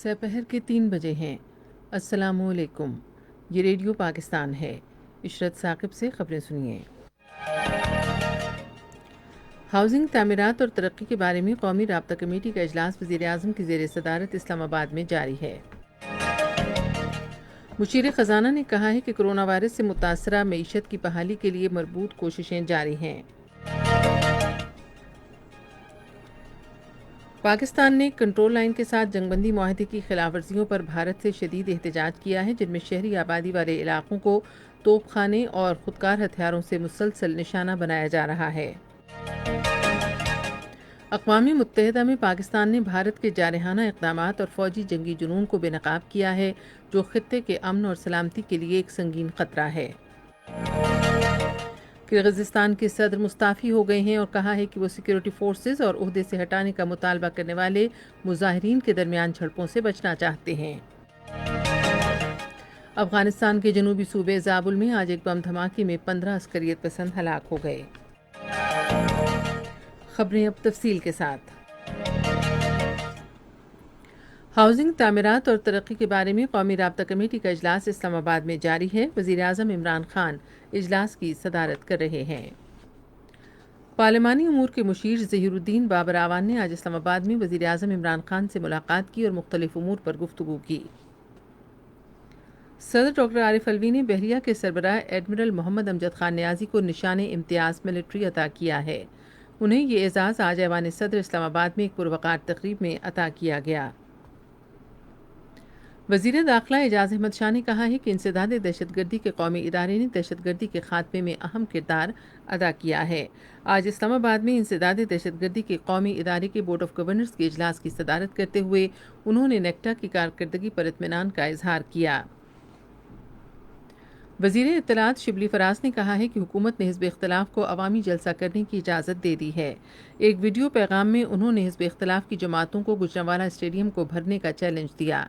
سپہر کے 3 بجے ہیں۔ السلام علیکم، یہ ریڈیو پاکستان ہے۔ عشرت ثاقب سے خبریں سنیے۔ ہاؤسنگ، تعمیرات اور ترقی کے بارے میں قومی رابطہ کمیٹی کا اجلاس وزیراعظم کی زیر صدارت اسلام آباد میں جاری ہے۔ مشیر خزانہ نے کہا ہے کہ کرونا وائرس سے متاثرہ معیشت کی بحالی کے لیے مربوط کوششیں جاری ہیں۔ پاکستان نے کنٹرول لائن کے ساتھ جنگ بندی معاہدے کی خلاف ورزیوں پر بھارت سے شدید احتجاج کیا ہے، جن میں شہری آبادی والے علاقوں کو توپ خانے اور خودکار ہتھیاروں سے مسلسل نشانہ بنایا جا رہا ہے۔ اقوام متحدہ میں پاکستان نے بھارت کے جارحانہ اقدامات اور فوجی جنگی جنون کو بے نقاب کیا ہے، جو خطے کے امن اور سلامتی کے لیے ایک سنگین خطرہ ہے۔ کرغزستان کے صدر مستعفی ہو گئے ہیں اور کہا ہے کہ وہ سیکیورٹی فورسز اور عہدے سے ہٹانے کا مطالبہ کرنے والے مظاہرین کے درمیان جھڑپوں سے بچنا چاہتے ہیں۔ افغانستان کے جنوبی صوبے زابل میں آج ایک بم دھماکے میں 15 عسکریت پسند ہلاک ہو گئے۔ خبریں اب تفصیل کے ساتھ۔ ہاؤسنگ، تعمیرات اور ترقی کے بارے میں قومی رابطہ کمیٹی کا اجلاس اسلام آباد میں جاری ہے۔ وزیراعظم عمران خان اجلاس کی صدارت کر رہے ہیں۔ پارلیمانی امور کے مشیر ظہیر الدین بابر اعوان نے آج اسلام آباد میں وزیراعظم عمران خان سے ملاقات کی اور مختلف امور پر گفتگو کی۔ صدر ڈاکٹر عارف الوی نے بحریہ کے سربراہ ایڈمرل محمد امجد خان نیازی کو نشان امتیاز ملٹری عطا کیا ہے۔ انہیں یہ اعزاز آج ایوان صدر اسلام آباد میں ایک پروقار تقریب میں عطا کیا گیا۔ وزیر داخلہ اعجاز احمد شاہ نے کہا ہے کہ انسداد دہشت گردی کے قومی ادارے نے دہشت گردی کے خاتمے میں اہم کردار ادا کیا ہے۔ آج اسلام آباد میں انسداد دہشت گردی کے قومی ادارے کے بورڈ آف گورنرز کے اجلاس کی صدارت کرتے ہوئے انہوں نے نیکٹا کی کارکردگی پر اطمینان کا اظہار کیا۔ وزیر اطلاعات شبلی فراز نے کہا ہے کہ حکومت نے حزب اختلاف کو عوامی جلسہ کرنے کی اجازت دے دی ہے۔ ایک ویڈیو پیغام میں انہوں نے حزب اختلاف کی جماعتوں کو گوجرانوالہ اسٹیڈیم کو بھرنے کا چیلنج دیا۔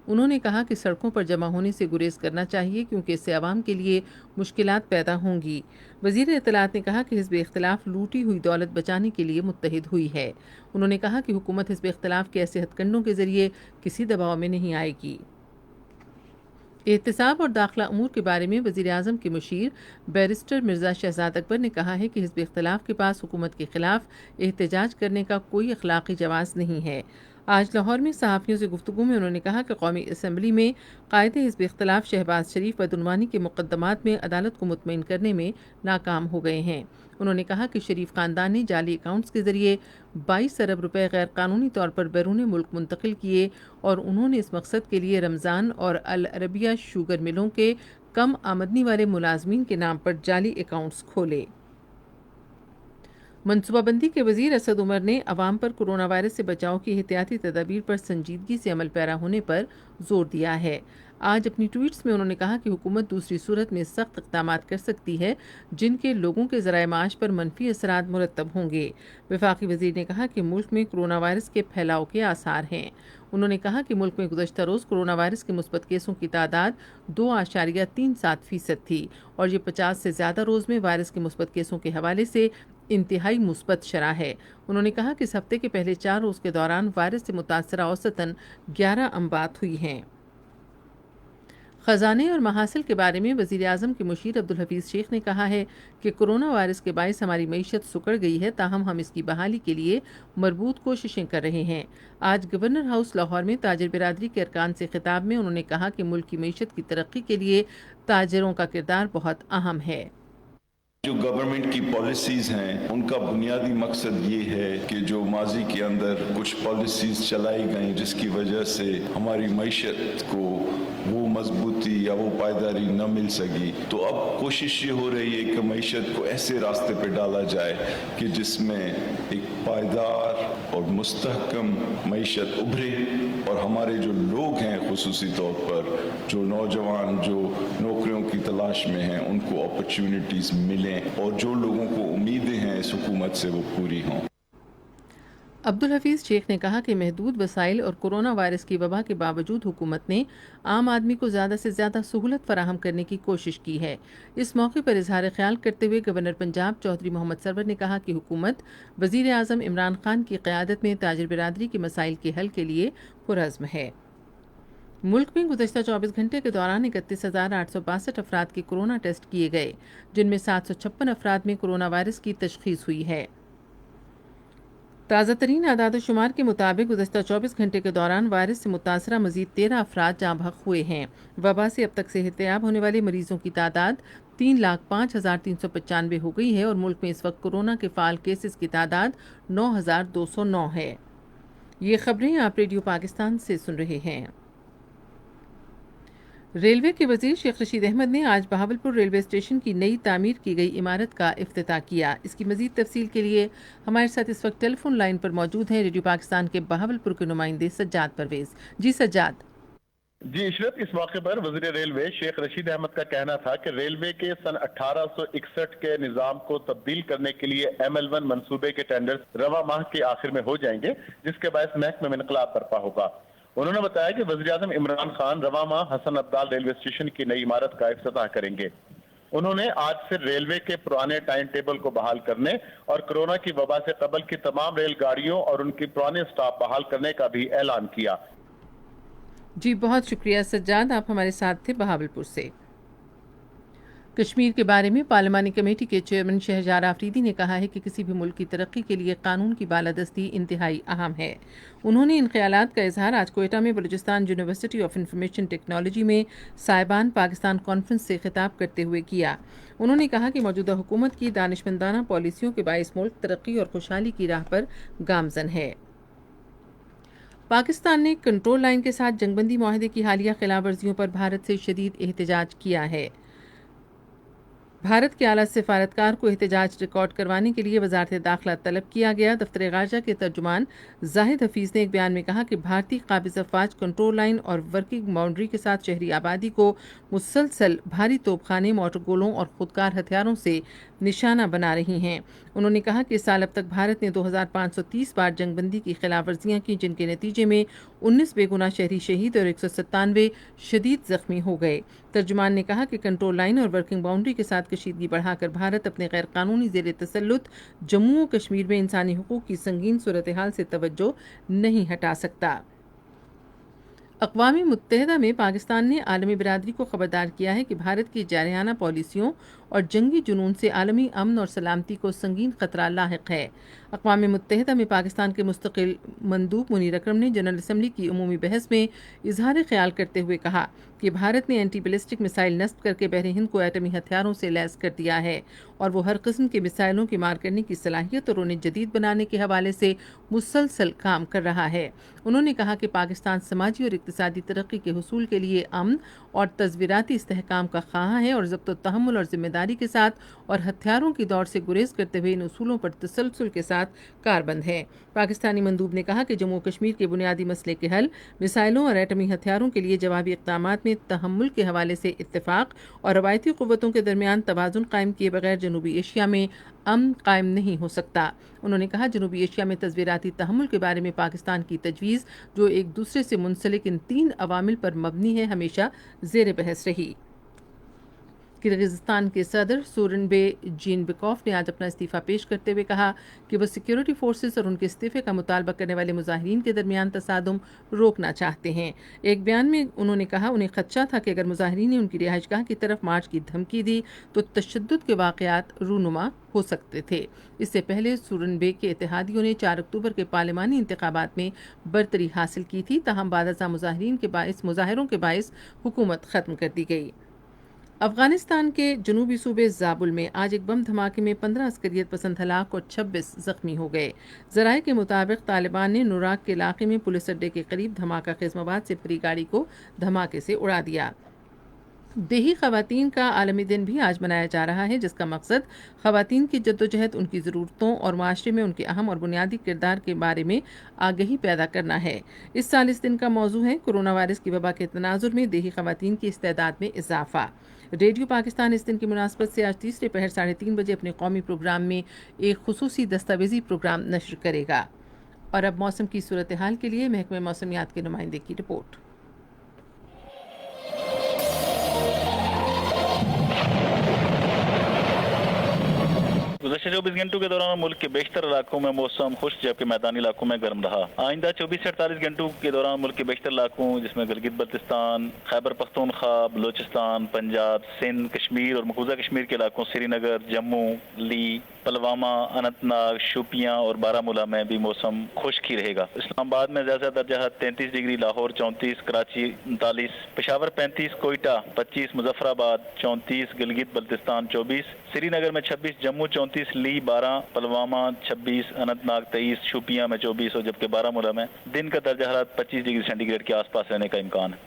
انہوں نے کہا کہ سڑکوں پر جمع ہونے سے گریز کرنا چاہیے کیونکہ اس سے عوام کے لیے مشکلات پیدا ہوں گی۔ وزیر اطلاعات نے کہا کہ حزب اختلاف لوٹی ہوئی دولت بچانے کے لیے متحد ہوئی ہے۔ انہوں نے کہا کہ حکومت حزب اختلاف کے ایسے ہتھ کنڈوں کے ذریعے کسی دباؤ میں نہیں آئے گی۔ احتساب اور داخلہ امور کے بارے میں وزیراعظم کے مشیر بیرسٹر مرزا شہزاد اکبر نے کہا ہے کہ حزب اختلاف کے پاس حکومت کے خلاف احتجاج کرنے کا کوئی اخلاقی جواز نہیں ہے۔ آج لاہور میں صحافیوں سے گفتگو میں انہوں نے کہا کہ قومی اسمبلی میں قائد حزب اختلاف شہباز شریف بدعنوانی کے مقدمات میں عدالت کو مطمئن کرنے میں ناکام ہو گئے ہیں۔ انہوں نے کہا کہ شریف خاندان نے جعلی اکاؤنٹس کے ذریعے 22 ارب روپے غیر قانونی طور پر بیرون ملک منتقل کیے اور انہوں نے اس مقصد کے لیے رمضان اور العربیہ شوگر ملوں کے کم آمدنی والے ملازمین کے نام پر جعلی اکاؤنٹس کھولے۔ منصوبہ بندی کے وزیر اسد عمر نے عوام پر کرونا وائرس سے بچاؤ کی احتیاطی تدابیر پر سنجیدگی سے عمل پیرا ہونے پر زور دیا ہے۔ آج اپنی ٹویٹس میں انہوں نے کہا کہ حکومت دوسری صورت میں سخت اقدامات کر سکتی ہے جن کے لوگوں کے ذرائع معاش پر منفی اثرات مرتب ہوں گے۔ وفاقی وزیر نے کہا کہ ملک میں کرونا وائرس کے پھیلاؤ کے آثار ہیں۔ انہوں نے کہا کہ ملک میں گزشتہ روز کرونا وائرس کے مثبت کیسوں کی تعداد 2.37% تھی اور یہ 50 سے زیادہ روز میں وائرس کے مثبت کیسوں کے حوالے سے انتہائی مثبت شرح ہے۔ انہوں نے کہا کہ اس ہفتے کے پہلے 4 روز کے دوران وائرس سے متاثرہ اوسطاً 11 اموات ہوئی ہیں۔ خزانے اور محاصل کے بارے میں وزیر اعظم کے مشیر عبدالحفیظ شیخ نے کہا ہے کہ کرونا وائرس کے باعث ہماری معیشت سکڑ گئی ہے، تاہم ہم اس کی بحالی کے لیے مربوط کوششیں کر رہے ہیں۔ آج گورنر ہاؤس لاہور میں تاجر برادری کے ارکان سے خطاب میں انہوں نے کہا کہ ملک کی معیشت کی ترقی کے لیے تاجروں کا کردار بہت اہم ہے۔ جو گورنمنٹ کی پالیسیز ہیں ان کا بنیادی مقصد یہ ہے کہ جو ماضی کے اندر کچھ پالیسیز چلائی گئیں جس کی وجہ سے ہماری معیشت کو وہ مضبوطی یا وہ پائیداری نہ مل سکی، تو اب کوشش یہ ہو رہی ہے کہ معیشت کو ایسے راستے پہ ڈالا جائے کہ جس میں ایک پائیدار اور مستحکم معیشت ابھرے اور ہمارے جو لوگ ہیں خصوصی طور پر جو نوجوان جو نوکریوں کی تلاش میں ہیں ان کو اپرچونٹیز ملیں اور جو لوگوں کو امیدیں ہیں اس حکومت سے وہ پوری ہوں۔ عبدالحفیظ شیخ نے کہا کہ محدود وسائل اور کرونا وائرس کی وبا کے باوجود حکومت نے عام آدمی کو زیادہ سے زیادہ سہولت فراہم کرنے کی کوشش کی ہے۔ اس موقع پر اظہار خیال کرتے ہوئے گورنر پنجاب چودھری محمد سرور نے کہا کہ حکومت وزیر اعظم عمران خان کی قیادت میں تاجر برادری کے مسائل کے حل کے لیے پرعزم ہے۔ मुल्क में गुज़श्ता 24 घंटे के दौरान 31,862 अफराद के कोरोना टेस्ट किए गए, जिनमें 756 अफराद में कोरोना वायरस की तशखीस हुई है। ताज़ा तरीन आदाद-ओ-शुमार के मुताबिक गुज़श्ता 24 घंटे के दौरान वायरस से मुतासरा मजीद 13 अफराद जाँ बहक हुए हैं। वबा से अब तक सेहतयाब होने वाले मरीजों की तादाद 3,05,395 हो गई है और मुल्क में इस वक्त कोरोना के फ़ाल केसेस की तादाद 9,209 है। ये खबरें आप रेडियो पाकिस्तान से सुन रहे हैं। रेलवे के वजीर शेख रशीद अहमद ने आज बहावलपुर रेलवे स्टेशन की नई तामीर की गई इमारत का इफ्तिताह किया। इसकी मजीद तफसील के लिए हमारे साथ इस वक्त टेलीफोन लाइन पर मौजूद हैं रेडियो पाकिस्तान के बहावलपुर के नुमाइंदे सज्जाद परवेज। जी सज्जाद। जी इशरत, इस मौके पर वज़ीर रेलवे शेख रशीद अहमद का कहना था कि रेलवे के सन 1861 के निज़ाम को तब्दील करने के लिए ML1 मंसूबे के टेंडर्स रवा माह के आखिर में हो जाएंगे, जिसके बायस महकमे में इनकलाब बर्पा होगा। उन्होंने बताया कि वज़ीर आज़म इमरान खान रवा माह हसन अब्दाल रेलवे स्टेशन की नई इमारत का इफ्तिताह करेंगे। उन्होंने आज से रेलवे के पुराने टाइम टेबल को बहाल करने और कोरोना की वबा से कबल की तमाम रेलगाड़ियों और उनकी पुराने स्टाफ बहाल करने का भी ऐलान किया। जी बहुत शुक्रिया सज्जाद, आप हमारे साथ थे बहावलपुर से। कश्मीर के बारे में पार्लिमानी कमेटी के चेयरमैन शहरयार आफरीदी ने कहा है कि किसी भी मुल्क की तरक्की के लिए कानून की बालादस्ती इंतहाई अहम है। उन्होंने इन ख्यालात का इजहार आज कोयटा में Balochistan university of information technology में साहिबान पाकिस्तान कॉन्फ्रेंस से खिताब करते हुए किया। उन्होंने कहा कि मौजूदा हुकूमत की दानिशमंदाना पॉलिसियों के बाइस मुल्क तरक्की और खुशहाली की राह पर गामजन है। पाकिस्तान ने कंट्रोल लाइन के साथ जंगबंदी मुआहदे की हालिया खिलाफ वर्जियों पर भारत से शदीद एहतजाज किया है। भारत के आला सिफारतकार को एहतजाज रिकॉर्ड करवाने के लिए वजारत दाखिला तलब किया गया। दफ्तर गाजा के तर्जुमान जाहिद हफीज ने एक बयान में कहा कि भारतीय काबिज अफवाज कंट्रोल लाइन और वर्किंग बाउंड्री के साथ शहरी आबादी को मुसलसल भारी तोपखाने, मोटर गोलों और खुदकार हथियारों से निशाना बना रही हैं। उन्होंने कहा कि इस साल अब तक भारत ने 2530 बार जंगबंदी की खिलाफ वर्जियाँ की, जिनके नतीजे में 19 बेगुनाह शहरी शहीद और 197 शदीद जख्मी हो गए। तर्जुमान ने कहा कि कंट्रोल लाइन और वर्किंग बाउंड्री के साथ कशीदगी बढ़ाकर भारत अपने गैर कानूनी ज़ेर तसल्लुत जम्मू और कश्मीर में इंसानी हुकूक की संगीन सूरत हाल से तवज्जो नहीं हटा सकता। अक़वाम मुत्तहिदा में पाकिस्तान ने आलमी बिरादरी को खबरदार किया है कि भारत की जारहाना पॉलिसियों और जंगी जुनून से आलमी अमन और सलामती को संगीन खतरा लाहिक है। अक़वाम मुत्तहिदा में पाकिस्तान के मुस्तकिल मंदूब मुनीर अकरम ने जनरल असम्बली की उमूमी बहस में इजहार ख्याल करते हुए कहा कि भारत ने एंटी बैलिस्टिक मिसाइल नस्ब करके बहरे हिंद को एटमी हथियारों से लैस कर दिया है और वो हर किस्म के मिसाइलों की मार करने की सलाहियत और उन्हें जदीद बनाने के हवाले से मुसलसल काम कर रहा है। उन्होंने कहा कि पाकिस्तान समाजी और इक़्तिसादी तरक्की के हुसूल के लिए अमन और तज़वीराती इस्तेहकाम का ख़्वाह है और ज़ब्त तहम्मुल और जिम्मेदारी के साथ और हथियारों की दौड़ से गुरेज करते हुए इन उसूलों पर तसलसल के साथ कारबंद है। पाकिस्तानी मंदूब ने कहा कि जम्मू कश्मीर के बुनियादी मसले के हल, मिसाइलों और एटमी हथियारों के लिए जवाबी इक़दामात में तहम्मुल के हवाले से इत्तेफाक और रवायती क़ुव्वतों के दरमियान तवाज़ुन कायम किए बगैर जनूबी एशिया में अमन कायम नहीं हो सकता। उन्होंने कहा जनूबी एशिया में तज़वीराती तहम्मुल के बारे में पाकिस्तान की तजवीज़, जो एक दूसरे से मुंसलिक इन 3 अवामिल पर मबनी है, हमेशा ज़ेर बहस रही। किर्गिज़स्तान के सदर सूरनबे जीनबेकॉफ ने आज अपना इस्तीफ़ा पेश करते हुए कहा कि वो सिक्योरिटी फोर्सेस और उनके इस्तीफ़े का मुतालबा करने वाले मुजाहिरीन के दरमियान तसादुम रोकना चाहते हैं। एक बयान में उन्होंने कहा उन्हें खदशा था कि अगर मुजाहिरीन ने उनकी रिहाइशगाह की तरफ मार्च की धमकी दी तो तशद्दुद के वाक़यात रूनुमा हो सकते थे। इससे पहले सूरनबे के इत्तेहादियों ने 4 अक्टूबर के पार्लिमानी इंतखाबात में बरतरी हासिल की थी, ताहम बाद मुजाहिरीन के मुजाहिरों के बाइस हुकूमत ख़त्म कर दी गई। अफगानिस्तान के जनूबी सूबे ज़ाबुल में आज एक बम धमाके में 15 अस्करियत पसंद हलाक और 26 जख्मी हो गए। ज़राए के मुताबिक तालिबान ने नुराक के इलाके में पुलिस अड्डे के करीब धमाका खेज़ मवाद से भरी गाड़ी को धमाके से उड़ा दिया। देही ख़वातीन का आलमी दिन भी आज मनाया जा रहा है, जिसका मकसद ख़वातीन की जद्दोजहद, उनकी ज़रूरतों और माशरे में उनके अहम और बुनियादी किरदार के बारे में आगही पैदा करना है। इस साल इस दिन का मौजू है कोरोना वायरस की वबा के तनाजुर में देही ख़वातीन की इस्तेदाद में इजाफा। रेडियो पाकिस्तान इस दिन की मुनासबत से आज तीसरे पहर 3:30 बजे अपने कौमी प्रोग्राम में एक खुसूसी दस्तावेजी प्रोग्राम नश्र करेगा। और अब मौसम की सूरत हाल के लिए महकमे मौसमियात के नुमाइंदे की रिपोर्ट। गुज़श्ता 24 घंटों के दौरान मुल्क के बेशतर इलाकों में मौसम खुश्क जबकि मैदानी इलाकों में गर्म रहा। आइंदा 24 से 48 घंटों के दौरान मुल्क के बेशतर इलाकों जिसमें गिलगित बल्तिस्तान, खैबर पख्तूनख्वा, बलोचिस्तान, पंजाब, सिंध, कश्मीर और मकबूजा कश्मीर के इलाकों श्रीनगर, जम्मू, ली, पुलवामा, अनंतनाग, शोपियां और बारामूला में भी मौसम खुश्क ही रहेगा। इस्लामाबाद में ज़्यादा दर्जा 33 डिग्री, लाहौर 34, कराची 39, पेशावर 35, कोयटा 25, मुजफ्फराबाद 34, गिलगित बल्तिस्तान 24, श्रीनगर में 26, जम्मू 34, ली 12, पुलवामा 26, अनंतनाग 23, शोपियां में 24 और जबकि बारामूला में दिन का दर्जा हरारत 25 डिग्री सेंटीग्रेड के आसपास रहने का इम्कान है।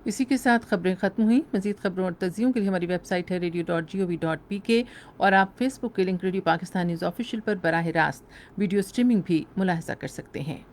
इसी के साथ खबरें ख़त्म हुई। मज़ीद खबरों और तज़ियों के लिए हमारी वेबसाइट है radio.gov.pk और आप फेसबुक के link radio Pakistan news official पर बराह रास्त वीडियो स्ट्रीमिंग भी मुलाहिज़ा कर सकते हैं।